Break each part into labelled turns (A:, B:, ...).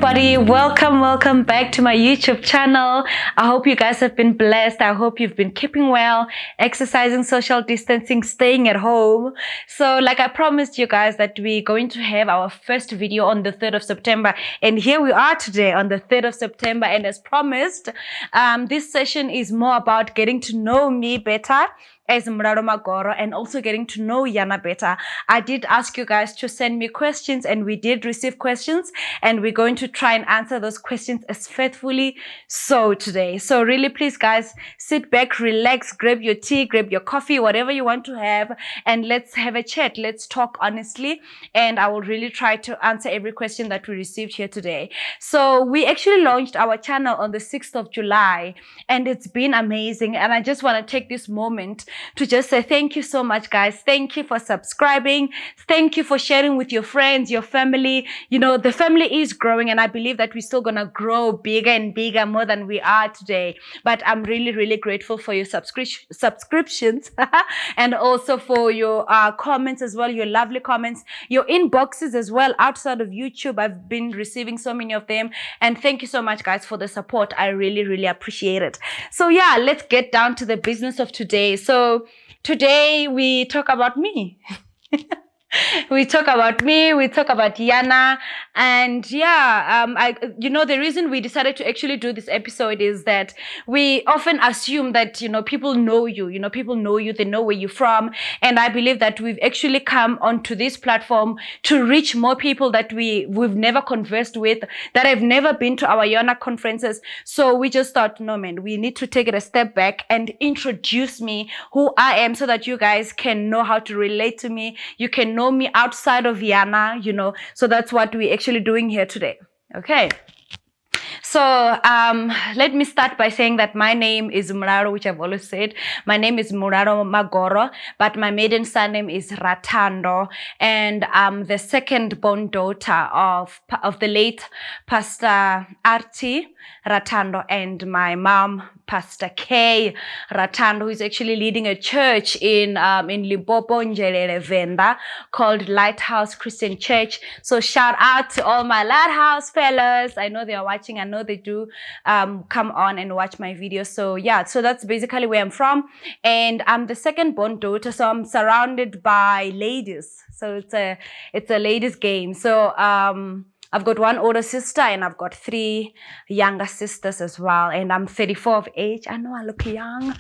A: everybody, welcome back to my YouTube channel. I hope you guys have been blessed. I hope you've been keeping well, exercising, social distancing, staying at home. So like I promised you guys that we're going to have our first video on the 3rd of September, and here we are today on the 3rd of September. And as promised, this session is more about getting to know me better as Muraro Magoro, and also getting to know Yana better. I did ask you guys to send me questions, and we did receive questions, and we're going to try and answer those questions as faithfully so today. So really, please guys, sit back, relax, grab your tea, grab your coffee, whatever you want to have, and let's have a chat. Let's talk honestly, and I will really try to answer every question that we received here today. So we actually launched our channel on the 6th of July, and it's been amazing. And I just want to take this moment to just say thank you so much, guys. Thank you for subscribing. Thank you for sharing with your friends, your family. You know, the family is growing, and I believe that we're still gonna grow bigger and bigger, more than we are today. But I'm really, really grateful for your subscriptions and also for your comments as well, your lovely comments, your inboxes as well outside of YouTube. I've been receiving so many of them, and thank you so much, guys, for the support. I really, really appreciate it. So yeah, let's get down to the business of today. So today we talk about me. We talk about me, we talk about Yana, and yeah, the reason we decided to actually do this episode is that we often assume that, people know you, they know where you're from, and I believe that we've actually come onto this platform to reach more people that we've never conversed with, that have never been to our Yana conferences. So we just thought, no man, we need to take it a step back and introduce me, who I am, so that you guys can know how to relate to me. You can know me outside of Yana, so that's what we're actually doing here today. Okay. So let me start by saying that my name is Muraro, which I've always said. My name is Muraro Magoro, but my maiden surname is Ratando, and I'm the second born daughter of the late Pastor Arti Ratando and my mom, Pastor K Ratando, who is actually leading a church in Limpopo, Njelele Venda, called Lighthouse Christian Church. So shout out to all my Lighthouse fellas. I know they are watching. I know they do come on and watch my videos. So yeah, so that's basically where I'm from, and I'm the second born daughter, so I'm surrounded by ladies. So it's a ladies game. So I've got one older sister, and I've got 3 younger sisters as well. And I'm 34 of age. I know I look young,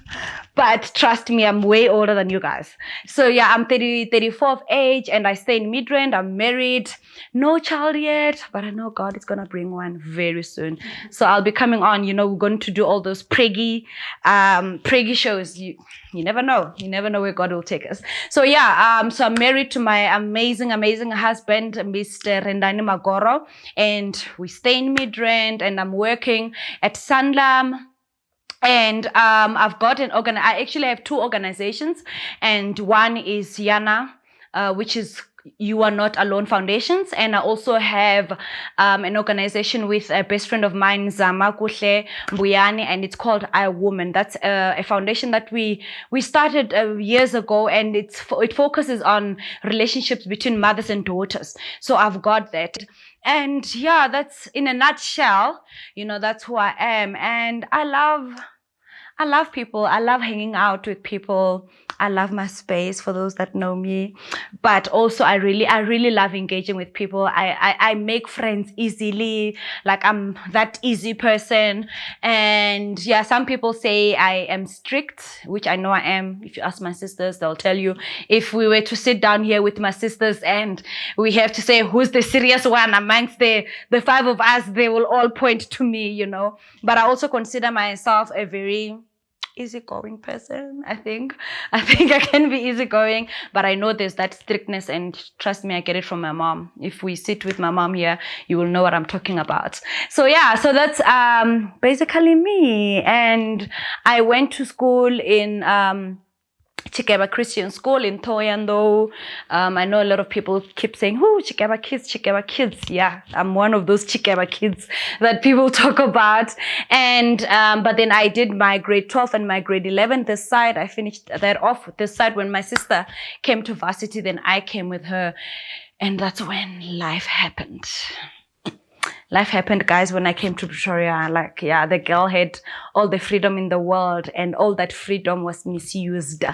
A: but trust me, I'm way older than you guys. So yeah, I'm 34 of age, and I stay in Midrand. I'm married, no child yet, but I know God is going to bring one very soon. So I'll be coming on, we're going to do all those preggy shows. You never know. You never know where God will take us. So yeah, so I'm married to my amazing husband, Mr. Rendani Magoro, and we stay in Midrand, and I'm working at Sanlam. And I've got I actually have 2 organizations, and one is Yana, which is You Are Not Alone Foundations, and I also have an organization with a best friend of mine, Zama Kuhle Mbuyani, and it's called I Woman. That's a foundation that we started years ago, and it focuses on relationships between mothers and daughters. So I've got that. And yeah, that's in a nutshell, that's who I am. And I love people. I love hanging out with people. I love my space, for those that know me. But also I really love engaging with people. I make friends easily. Like, I'm that easy person. And yeah, some people say I am strict, which I know I am. If you ask my sisters, they'll tell you. If we were to sit down here with my sisters and we have to say who's the serious one amongst the 5 of us, they will all point to me, But I also consider myself a very easygoing person. I think I can be easygoing, but I know there's that strictness, and trust me, I get it from my mom. If we sit with my mom here, you will know what I'm talking about. So yeah, so that's basically me. And I went to school in Chikeba Christian School in Thoyando. I know a lot of people keep saying, "Oh, Chikeba kids." Yeah, I'm one of those Chikeba kids that people talk about. And but then I did my grade 12 and my grade 11 this side. I finished that off this side when my sister came to varsity. Then I came with her, and that's when life happened. life happened, guys, when I came to Pretoria. Like, yeah, the girl had all the freedom in the world, and all that freedom was misused.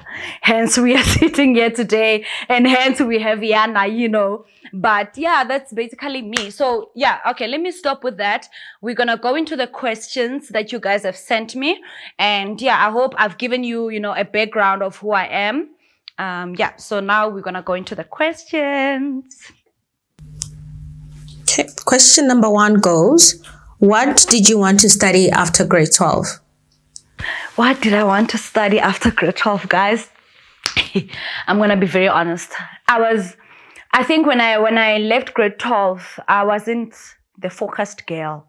A: Hence, we are sitting here today, and hence we have Yana, you know. But yeah, that's basically me. So yeah, okay, let me stop with that. We're gonna go into the questions that you guys have sent me. And yeah, I hope I've given you, you know, a background of who I am. Yeah, so now we're gonna go into the questions.
B: Okay. Question number 1 goes, what did you want to study after grade 12?
A: What did I want to study after grade 12, guys? I'm gonna be very honest. I think when I left grade 12, I wasn't the focused girl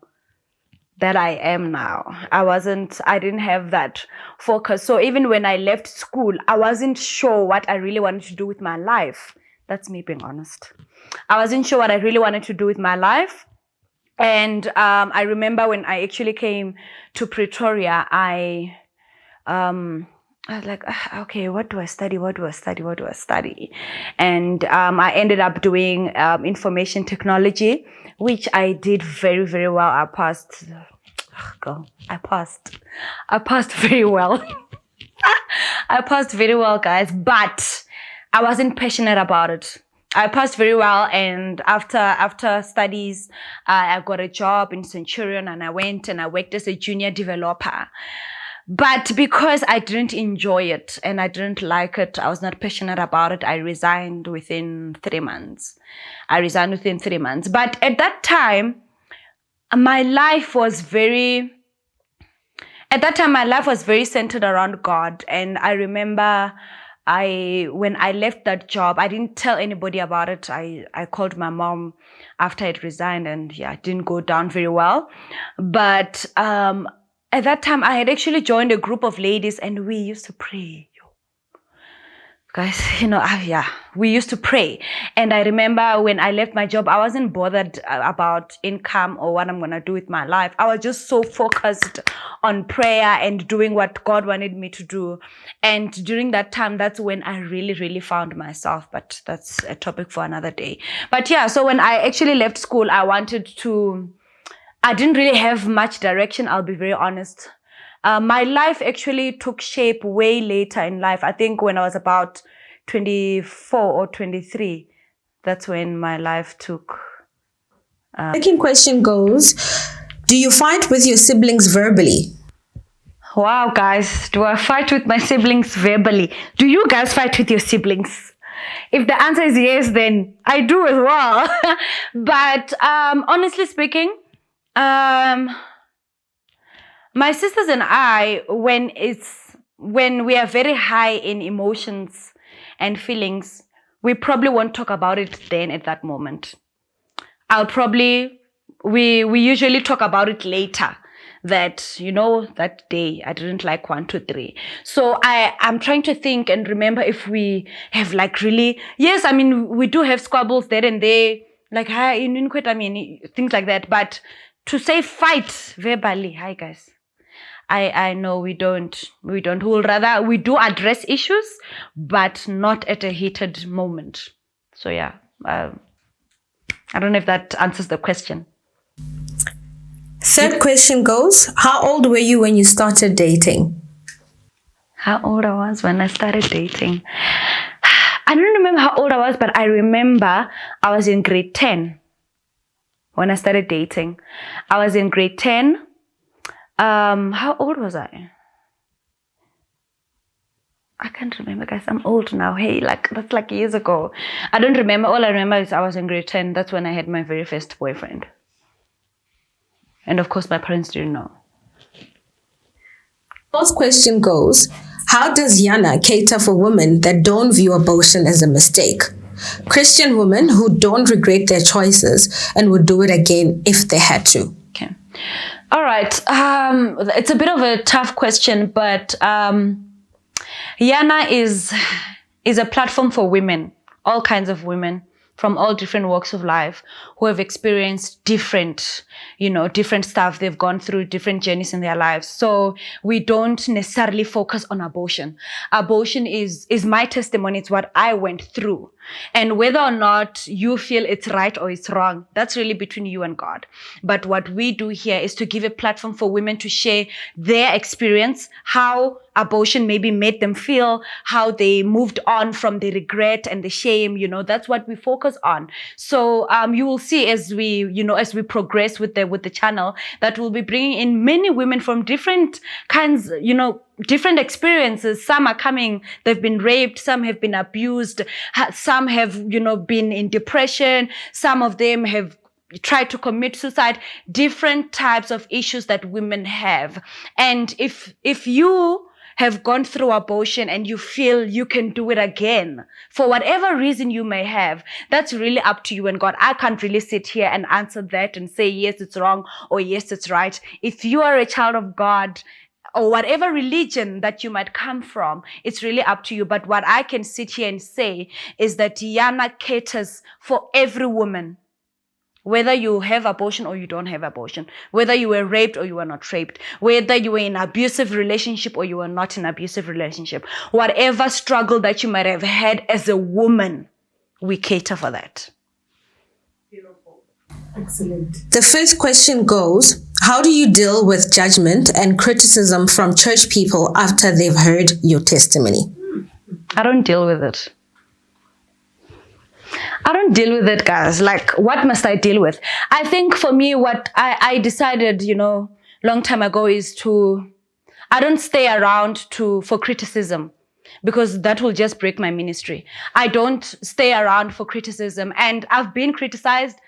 A: that I am now. I didn't have that focus. So even when I left school, I wasn't sure what I really wanted to do with my life. That's me being honest. I wasn't sure what I really wanted to do with my life. And I remember when I actually came to Pretoria, I was like, okay, what do I study? What do I study? What do I study? And I ended up doing information technology, which I did very, very well. I passed. I passed very well. I passed very well, guys, but I wasn't passionate about it. I passed very well, and after studies, I got a job in Centurion, and I went and I worked as a junior developer. But because I didn't enjoy it and I didn't like it, I was not passionate about it, I resigned within 3 months. But at that time, my life was very centered around God. And I remember when I left that job, I didn't tell anybody about it. I called my mom after I'd resigned, and yeah, it didn't go down very well. But at that time, I had actually joined a group of ladies, and we used to pray. Guys, you know, we used to pray. And I remember when I left my job, I wasn't bothered about income or what I'm going to do with my life. I was just so focused on prayer and doing what God wanted me to do. And during that time, that's when I really, really found myself. But that's a topic for another day. But yeah, so when I actually left school, I didn't really have much direction, I'll be very honest. My life actually took shape way later in life. I think when I was about 24 or 23, that's when my life took.
B: Second question goes, do you fight with your siblings verbally?
A: Wow, guys, do I fight with my siblings verbally? Do you guys fight with your siblings? If the answer is yes, then I do as well. But honestly speaking, my sisters and I, when we are very high in emotions and feelings, we probably won't talk about it then at that moment. We usually talk about it later. That, you know, that day I didn't like 1, 2, 3. So I'm trying to think and remember if we have like really, yes, I mean, we do have squabbles there and there, like, hi, I mean, things like that. But to say fight verbally, hi guys, I know we don't. We'll rather, we do address issues, but not at a heated moment. So yeah, I don't know if that answers the question.
B: Third question goes, how old were you when you started dating?
A: How old I was when I started dating? I don't remember how old I was, but I remember I was in grade 10 when I started dating. I was in grade 10. How old was I? I can't remember, guys. I'm old now. Hey, like, that's like years ago. I don't remember. All I remember is I was in grade 10. That's when I had my very first boyfriend. And of course, my parents didn't know.
B: Fourth question goes, how does Yana cater for women that don't view abortion as a mistake? Christian women who don't regret their choices and would do it again if they had to.
A: Okay. All right. It's a bit of a tough question, but Yana is a platform for women, all kinds of women from all different walks of life who have experienced different stuff. They've gone through different journeys in their lives. So we don't necessarily focus on abortion. Abortion is my testimony. It's what I went through. And whether or not you feel it's right or it's wrong, that's really between you and God. But what we do here is to give a platform for women to share their experience, how abortion maybe made them feel, how they moved on from the regret and the shame. That's what we focus on. So you will see as we progress with the channel, that we'll be bringing in many women from different kinds, different experiences. Some are coming, they've been raped, some have been abused, some have, been in depression, some of them have tried to commit suicide, different types of issues that women have. And if you have gone through abortion and you feel you can do it again, for whatever reason you may have, that's really up to you and God. I can't really sit here and answer that and say, yes, it's wrong, or yes, it's right. If you are a child of God, or whatever religion that you might come from, it's really up to you. But what I can sit here and say is that Yana caters for every woman, whether you have abortion or you don't have abortion, whether you were raped or you were not raped, whether you were in an abusive relationship or you were not in an abusive relationship, whatever struggle that you might have had as a woman, we cater for that.
C: Beautiful. Excellent.
B: The fifth question goes, how do you deal with judgment and criticism from church people after they've heard your testimony?
A: I don't deal with it. I don't deal with it, guys. Like, what must I deal with? I think for me, what I decided, long time ago is I don't stay around for criticism, because that will just break my ministry. I don't stay around for criticism. And I've been criticized.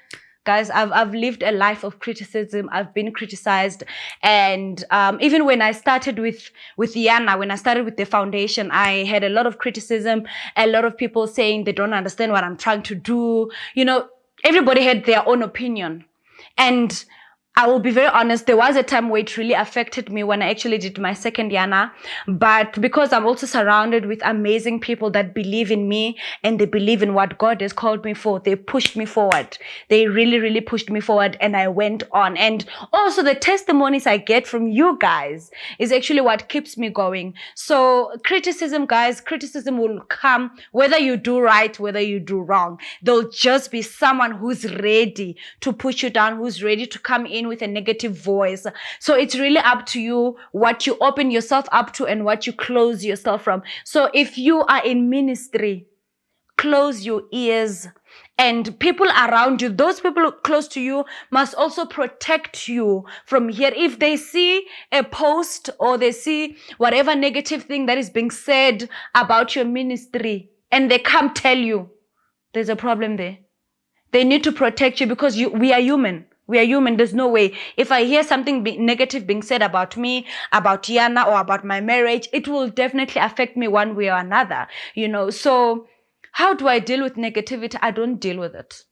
A: Guys, I've lived a life of criticism. I've been criticized. And even when I started with Yana, when I started with the foundation, I had a lot of criticism, a lot of people saying they don't understand what I'm trying to do. Everybody had their own opinion. And I will be very honest, there was a time where it really affected me when I actually did my second Yana. But because I'm also surrounded with amazing people that believe in me and they believe in what God has called me for, they pushed me forward. They really, really pushed me forward, and I went on. And also the testimonies I get from you guys is actually what keeps me going. So criticism, guys, criticism will come whether you do right, whether you do wrong. There'll just be someone who's ready to push you down, who's ready to come in with a negative voice. So it's really up to you what you open yourself up to and what you close yourself from. So if you are in ministry, close your ears, and people around you, those people close to you, must also protect you from here. If they see a post or they see whatever negative thing that is being said about your ministry and they come tell you, there's a problem there. They need to protect you, because we are human. We are human. There's no way. If I hear something negative being said about me, about Yana, or about my marriage, it will definitely affect me one way or another, So how do I deal with negativity? I don't deal with it,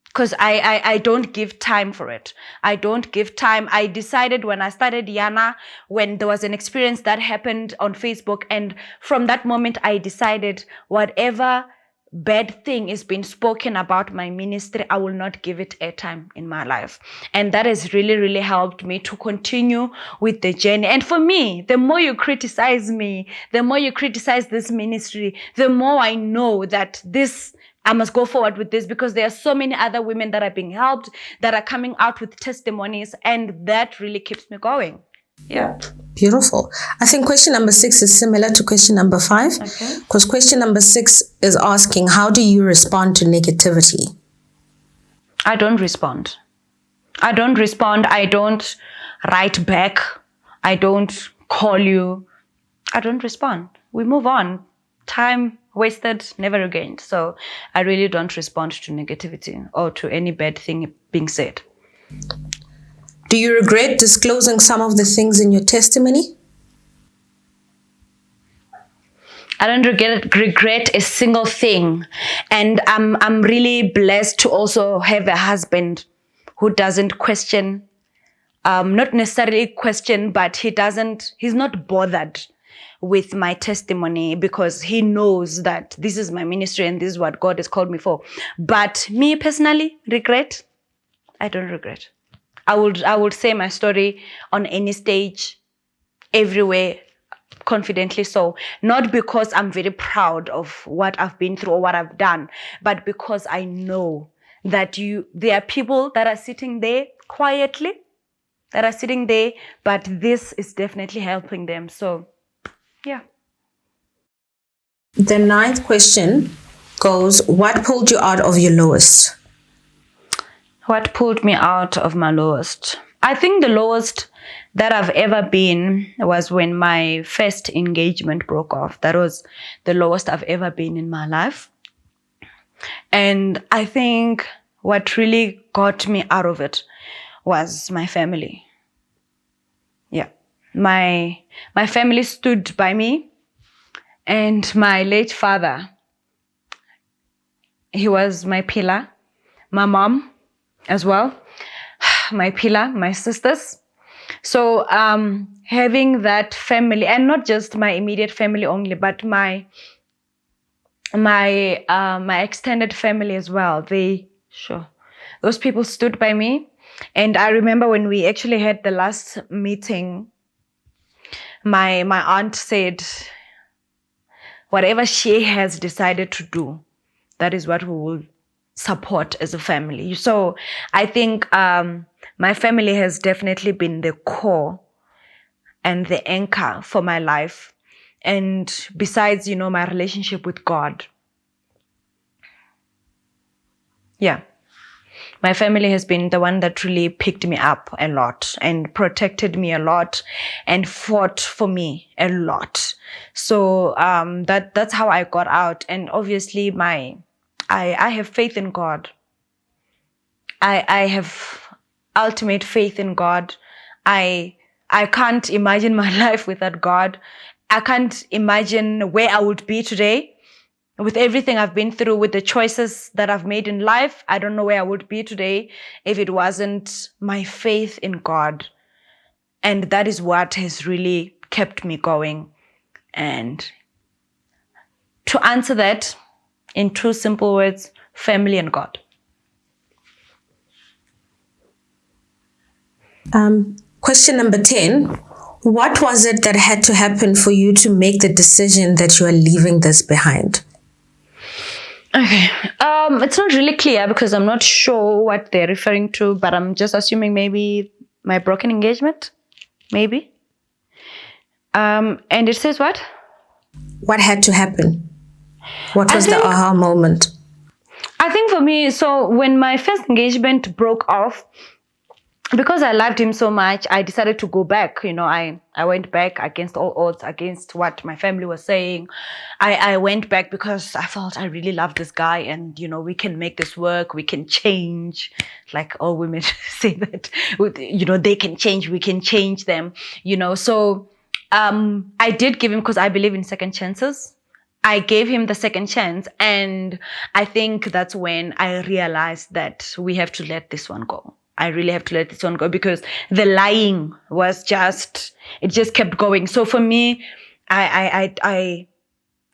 A: because I don't give time for it. I don't give time. I decided when I started Yana, when there was an experience that happened on Facebook, and from that moment I decided whatever bad thing is being spoken about my ministry, I will not give it airtime in my life. And that has really, really helped me to continue with the journey. And for me, the more you criticize me, the more you criticize this ministry, the more I know that I must go forward with this, because there are so many other women that are being helped, that are coming out with testimonies, and that really keeps me going. Yeah.
B: Beautiful. I think question number 6 is similar to question number 5.
A: Okay.
B: Because question number 6 is asking, how do you respond to negativity?
A: I don't respond. I don't write back. I don't call you. I don't respond. We move on. Time wasted, never regained. So I really don't respond to negativity or to any bad thing being said.
B: Do you regret disclosing some of the things in your testimony?
A: I don't regret a single thing. And I'm really blessed to also have a husband who doesn't question, not necessarily question, but he's not bothered with my testimony, because he knows that this is my ministry and this is what God has called me for. But me personally, regret? I don't regret. I would say my story on any stage, everywhere. confidently so, not because I'm very proud of what I've been through or what I've done, but because I know that there are people that are sitting there quietly, but this is definitely helping them. So yeah.
B: The ninth question goes, what pulled you out of your lowest?
A: What pulled me out of my lowest? I think the lowest that I've ever been was when my first engagement broke off. That was the lowest I've ever been in my life. And I think what really got me out of it was my family. Yeah. My family stood by me, and my late father, he was my pillar. My mom as well, my pillar, my sisters. So having that family, and not just my immediate family only, but my extended family as well. Those people stood by me. And I remember when we actually had the last meeting, my aunt said, whatever she has decided to do, that is what we will support as a family. So I think my family has definitely been the core and the anchor for my life. And besides, my relationship with God. Yeah. My family has been the one that really picked me up a lot and protected me a lot and fought for me a lot. So that's how I got out. And obviously I have faith in God. I have ultimate faith in God. I can't imagine my life without God. I can't imagine where I would be today. With everything I've been through, with the choices that I've made in life, I don't know where I would be today if it wasn't my faith in God. And that is what has really kept me going. And to answer that in two simple words, family and God.
B: Question number 10. What was it that had to happen for you to make the decision that you are leaving this behind?
A: Okay. It's not really clear because I'm not sure what they're referring to, but I'm just assuming maybe my broken engagement. Maybe. And it says what?
B: What had to happen? What was the aha moment?
A: I think for me, so when my first engagement broke off, because I loved him so much, I decided to go back. I went back against all odds, against what my family was saying. I went back because I felt I really love this guy and, we can make this work. We can change. Like all women say that, they can change. We can change them, So I did give him, because I believe in second chances. I gave him the second chance. And I think that's when I realized that we have to let this one go. I really have to let this one go because the lying was it just kept going. So for me, I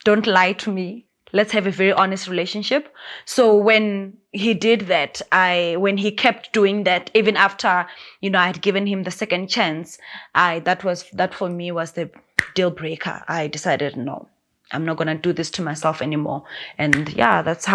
A: don't lie to me. Let's have a very honest relationship. So when he did that, when he kept doing that, even after, I had given him the second chance, that for me was the deal breaker. I decided, no, I'm not going to do this to myself anymore. And yeah, that's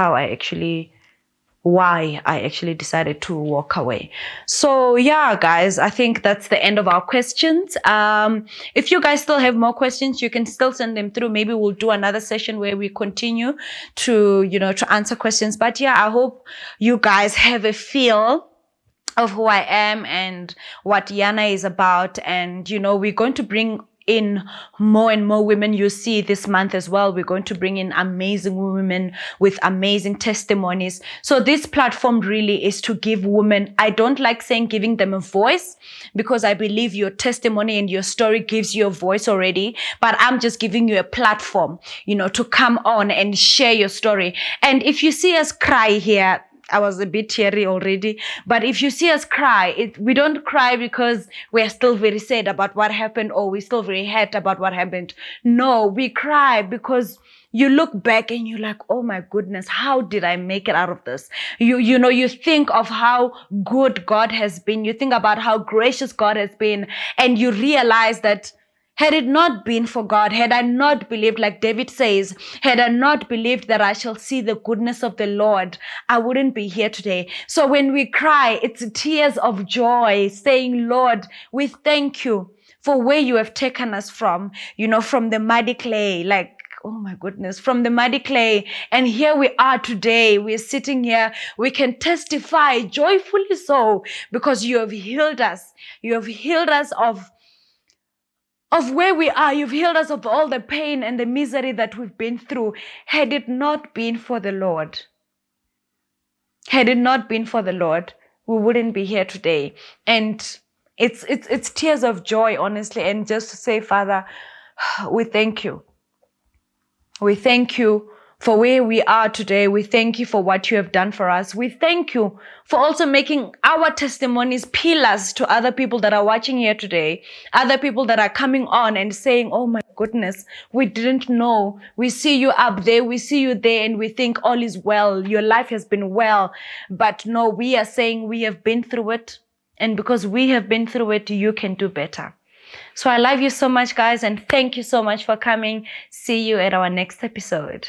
A: why I actually decided to walk away. So yeah, guys, I think that's the end of our questions. If you guys still have more questions, you can still send them through. Maybe we'll do another session where we continue to answer questions. But yeah, I hope you guys have a feel of who I am and what Yana is about. And, we're going to bring in more and more women. You see this month as well, we're going to bring in amazing women with amazing testimonies. So this platform really is to give women, I don't like saying giving them a voice, because I believe your testimony and your story gives you a voice already, but I'm just giving you a platform, to come on and share your story. And if you see us cry here, I was a bit teary already. But if you see us cry, we don't cry because we're still very sad about what happened or we're still very hurt about what happened. No, we cry because you look back and you're like, oh my goodness, how did I make it out of this? You think of how good God has been. You think about how gracious God has been, and you realize that, Had it not been for God, had I not believed, like David says, had I not believed that I shall see the goodness of the Lord, I wouldn't be here today. So when we cry, it's tears of joy, saying, Lord, we thank you for where you have taken us from, from the muddy clay, like, oh my goodness, from the muddy clay. And here we are today. We're sitting here. We can testify joyfully so, because you have healed us. You have healed us of where we are. You've healed us of all the pain and the misery that we've been through. Had it not been for the Lord, we wouldn't be here today. And it's tears of joy, honestly. And just to say, Father, we thank you. We thank you for where we are today. We thank you for what you have done for us. We thank you for also making our testimonies pillars to other people that are watching here today, other people that are coming on and saying, oh my goodness, we didn't know. We see you up there, we see you there, and we think all is well. Your life has been well. But no, we are saying we have been through it. And because we have been through it, you can do better. So I love you so much, guys, and thank you so much for coming. See you at our next episode.